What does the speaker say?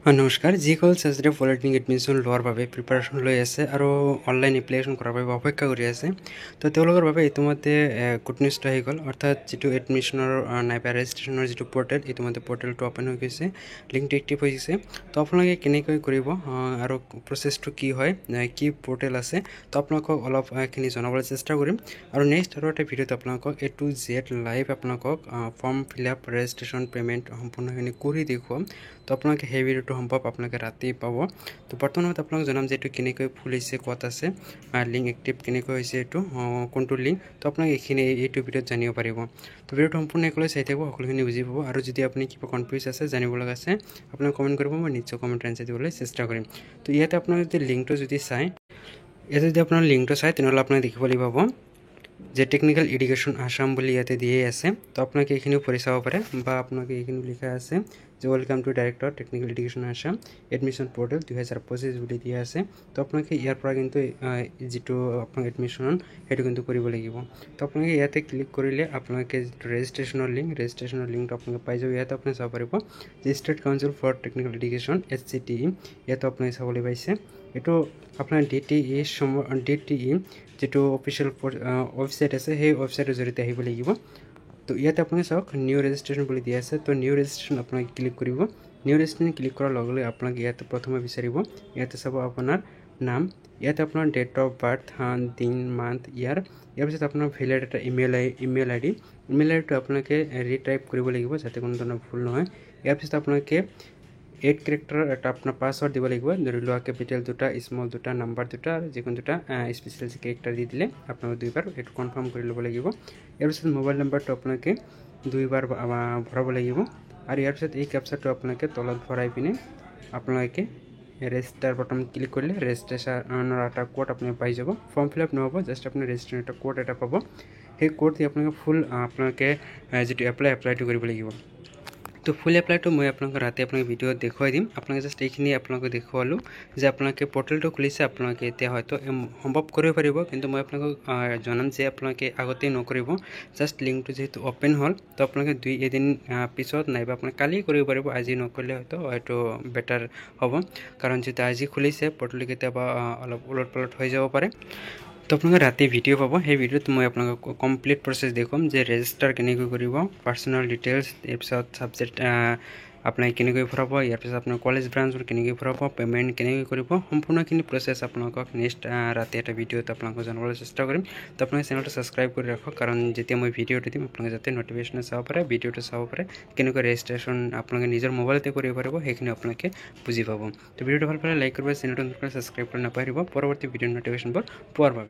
নমস্কাৰ যিসকল চেষ্টাৰে polytechnic admission লোৱাৰ বাবে প্ৰিপাৰেশ্যন লৈ আছে আৰু অনলাইন এপ্লিকেশ্যন কৰাৰ বাবে অপেক্ষা কৰি আছে তো তেওঁলোকৰ বাবে ইতিমধ্যে গুড নিউজটো আহি গ'ল অৰ্থাৎ যিটো এডমিশ্যনৰ নাইবা ৰেজিষ্ট্ৰেশ্যনৰ যিটো পৰ্টেল ইতিমধ্যে পৰ্টেলটো অ'পেন হৈ গৈছে লিংকটো এক্টিভ হৈ গৈছে তো আপোনালোকে কেনেকৈ কৰিব আৰু প্ৰচেছটো কি হয় কি পৰ্টেল আছে তো আপোনালোকক অলপখিনি জনাবলৈ চেষ্টা কৰিম আৰু নেক্সট আৰু এটা ভিডিঅ'ত আপোনালোকক A to Z লাইভ আপোনালোকক form fill up registration payment সম্পূৰ্ণখিনি কৰি দেখুৱাম তো আপোনালোকে সেই ভিডিঅ'টো সম্ভৱ আপোনালোকে ৰাতি পাব তো বৰ্তমানত আপোনালোক জনাম যে এইটো কেনেকৈ খুলিছে ক'ত আছে লিংক এক্টিভ কেনেকৈ হৈছে এইটো কোনটো লিংক তো আপোনালোকে এইটো ভিডিঅ'ত জানিব পাৰিব তো ভিডিঅ'টো সম্পূৰ্ণ একেলগে চাই থাকিব সকলোখিনি বুজি পাব আৰু যদি আপুনি কিবা কনফিউজ আছে জানিব লগা আছে আপোনালোকে কমেণ্ট কৰিব মই নিশ্চয় কমেণ্ট এনচাৰ দিবলৈ চেষ্টা কৰিম তো ইয়াতে আপোনালোকে যদি লিংকটো যদি চাই ইয়াতে যদি আপোনাৰ লিংকটো চাই তেনেহ'লে আপোনালোকে দেখিবলৈ পাব যে টেকনিক্যাল এডুকেশ্যন আসাম বুলি ইয়াতে দিয়ে আছে তো আপোনালোকে এইখিনিও পঢ়ি চাব পাৰে বা আপোনালোকে এইখিনি লিখা আছে যে welcome to director technical education Assam admission portal 2025 বুলি দিয়া আছে তো আপোনালোকে ইয়াৰ পৰা কিন্তু যিটো আপোনাক এডমিশ্যন সেইটো কিন্তু কৰিব লাগিব তো আপোনালোকে ইয়াতে ক্লিক কৰিলে আপোনালোকে যিটো ৰেজিষ্ট্ৰেশ্যনৰ লিংকটো আপোনালোকে পাই যাব ইয়াতে আপুনি চাব পাৰিব যে state council for technical education SCTE ইয়াতে আপুনি চাবলৈ পাইছে এইটো আপোনাৰ DTE যেটো অফিচিয়েল ওয়েবসাইট আছে সেই ওয়েবসাইটেৰ জৰিয়তে আহিব লাগিব তো ইয়াতে আপুনি চাওক নিউ ৰেজিষ্ট্ৰেশ্যন বুলি দিয়া আছে তো নিউ ৰেজিষ্ট্ৰেশ্যন আপোনাক ক্লিক কৰিব নিউ ৰেজিষ্ট্ৰেশ্যন ক্লিক কৰাৰ লগে লগে আপোনাক ইয়াতে প্ৰথমে বিচাৰিব ইয়াতে চাব আপোনাৰ নাম ইয়াতে আপোনাৰ ডেট অফ বাৰ্থ দিন মান্থ ইয়াৰ পিছত আপোনাৰ ভেলিড এটা ইমেইল আইডিটো আপোনালোকে ৰিটাইপ কৰিব লাগিব যাতে কোনো ধৰণৰ ভুল নহয় ইয়াৰ পিছত আপোনালোকে 8 কেৰেক্টাৰ এটা আপোনাৰ পাছৱৰ্ড দিব লাগিব ধৰি লোৱা কেপিটেল দুটা স্মল দুটা নাম্বাৰ দুটা আৰু যিকোনো দুটা স্পেচিয়েল কেৰেক্টাৰ দি দিলে আপোনালোকে দুইবাৰ এইটো কনফাৰ্ম কৰি ল'ব লাগিব ইয়াৰ পিছত মোবাইল নাম্বাৰটো আপোনালোকে দুইবাৰ ভৰাব লাগিব আৰু ইয়াৰ পিছত এই কেপচাৰটো আপোনালোকে তলত ভৰাই পিনে আপোনালোকে ৰেজিষ্টাৰ বটন ক্লিক কৰিলে ৰেজিষ্ট্ৰেশ্যনৰ এটা কোড আপুনি পাই যাব ফৰ্ম ফিল আপ নহ'ব জাষ্ট আপুনি ৰেজিষ্ট্ৰেশ্যনৰ এটা কোড এটা পাব সেই কোড দি আপোনালোকে ফুল আপোনালোকে যিটো এপ্লাইটো কৰিব লাগিব তো ফুল এপ্লাইটো মই আপোনালোকে ৰাতি আপোনালোকে ভিডিঅ'ত দেখুৱাই দিম আপোনালোকে জাষ্ট এইখিনি আপোনালোকে দেখুৱালোঁ যে আপোনালোকে পৰ্টেলটো খুলিছে আপোনালোকে এতিয়া হয়তো সম্ভৱ কৰিব পাৰিব কিন্তু মই আপোনালোকক জনাম যে আপোনালোকে আগতে নকৰিব জাষ্ট লিংকটো যেহেতু অ'পেন হ'ল তো আপোনালোকে এদিন পিছত নাইবা আপোনালোকে কালি কৰিব পাৰিব আজি নকৰিলে হয়তো বেটাৰ হ'ব কাৰণ যেতিয়া আজি খুলিছে পৰ্টেলটো কেতিয়াবা অলপ উলট পালট হৈ যাব পাৰে তো আপোনালোকে ৰাতি ভিডিঅ' পাব সেই ভিডিঅ'ত মই আপোনালোকক কমপ্লিট প্ৰচেছ দেখুৱাম যে ৰেজিষ্টাৰ কেনেকৈ কৰিব পাৰ্চনেল ডিটেইলছ তাৰপিছত ছাবজেক্ট আপোনালোকে কেনেকৈ ভৰাব ইয়াৰ পিছত আপোনাৰ কলেজ ব্ৰাঞ্চৰ কেনেকৈ ভৰাব পে'মেণ্ট কেনেকৈ কৰিব সম্পূৰ্ণখিনি প্ৰচেছ আপোনালোকক নেক্সট ৰাতি এটা ভিডিঅ'ত আপোনালোকক জনাবলৈ চেষ্টা কৰিম তো আপোনালোকে চেনেলটো ছাবস্ক্ৰাইব কৰি ৰাখক কাৰণ যেতিয়া মই ভিডিঅ'টো দিম আপোনালোকে যাতে নটিফিকেশ্যন চাব পাৰে ভিডিঅ'টো চাব পাৰে কেনেকৈ ৰেজিষ্ট্ৰেশ্যন আপোনালোকে নিজৰ মোবাইলতে কৰিব পাৰিব সেইখিনি আপোনালোকে বুজি পাব তো ভিডিঅ'টো ভাল পালে লাইক কৰিব চেনেলটো ছাবস্ক্ৰাইব কৰি নাপাহৰিব পৰৱৰ্তী ভিডিঅ'ৰ নটিফিকেশ্যনবোৰ পোৱাৰ বাবে